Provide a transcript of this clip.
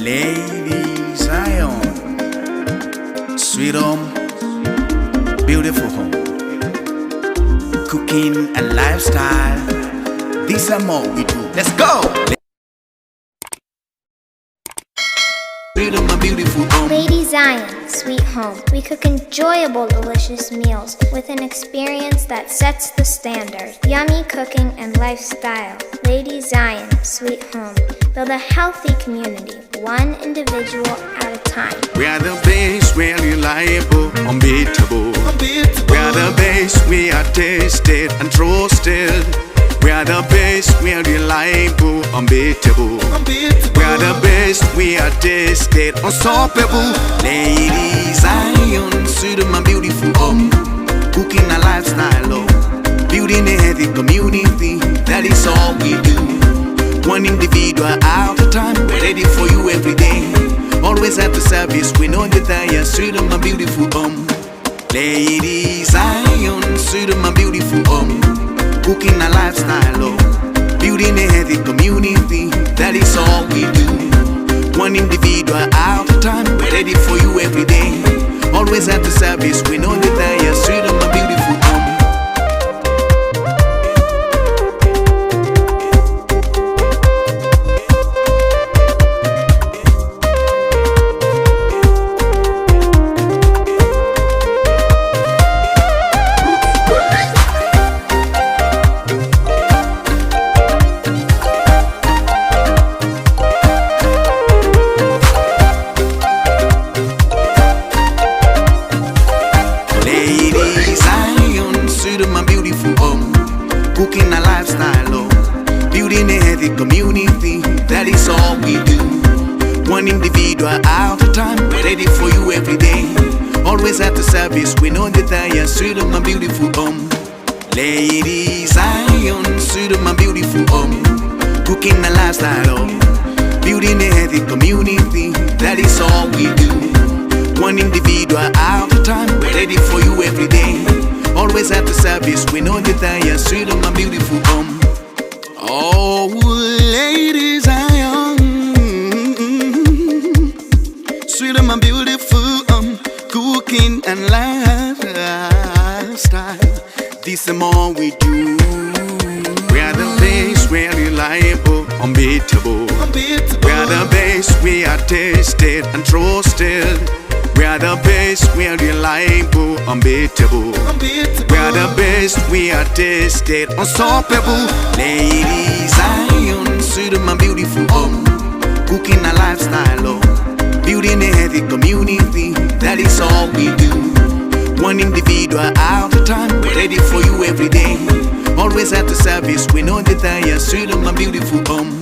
Ladyzion, Sweethome, beautiful home, cooking and lifestyle. These are more we do. Let's go. Sweethome, my beautiful home. Ladyzion, Sweet Home. We cook enjoyable, delicious meals with an experience that sets the standard. Yummy cooking and lifestyle. Ladyzion, Sweet Home. Build a healthy community, one individual at a time. We are the best, we're reliable, unbeatable. We are the best, we are tasted and trusted. We are the best, we are reliable, unbeatable. We are the best, we are tasted, unstoppable. Ladyzion, Sweethome, my beautiful home, cooking a lifestyle, building a healthy community. That is all we do. One individual at a time, we're ready for you every day. Always at the service, we know that I am Sweethome, my beautiful home. Ladyzion, Sweethome, my beautiful home, cooking a lifestyle, building a healthy community. That is all we do. One individual at a time, we're ready for you every day. Always at the service, we know that I am Sweethome, my beautiful home. My beautiful home, cooking a lifestyle, building a healthy community. That is all we do. One individual at a time, we're ready for you every day. Always at the service, we know that I am Sweethome, my beautiful home. Ladyzion, Sweethome, my beautiful home, cooking a lifestyle, building a healthy community. That is all we do. One individual at a time, we're ready for you every day. Always at the service, we know that I am Sweethome, my beautiful home. Ladyzion, Sweethome, my beautiful home, cooking a lifestyle, building a healthy community. That is all we do. One individual at a time, we're ready for you every day. Always at the service, we know that I am Sweethome, my beautiful home. Always at the service, we know that I am Sweethome, my beautiful home. Oh, Ladyzion, Sweethome, my beautiful home, cooking and lifestyle. This is more we do. We are the best, we are reliable, unbeatable. We are the best, we are tasted and trusted. We are the best, we are reliable, unbeatable. We are the best, we are tasted, unstoppable. Ladyzion, Sweethome, my beautiful home, cooking a lifestyle, building a healthy community. That is all we do. One individual at a time, we're ready for you every day. Always at the service, we know that I am Sweethome, my beautiful home.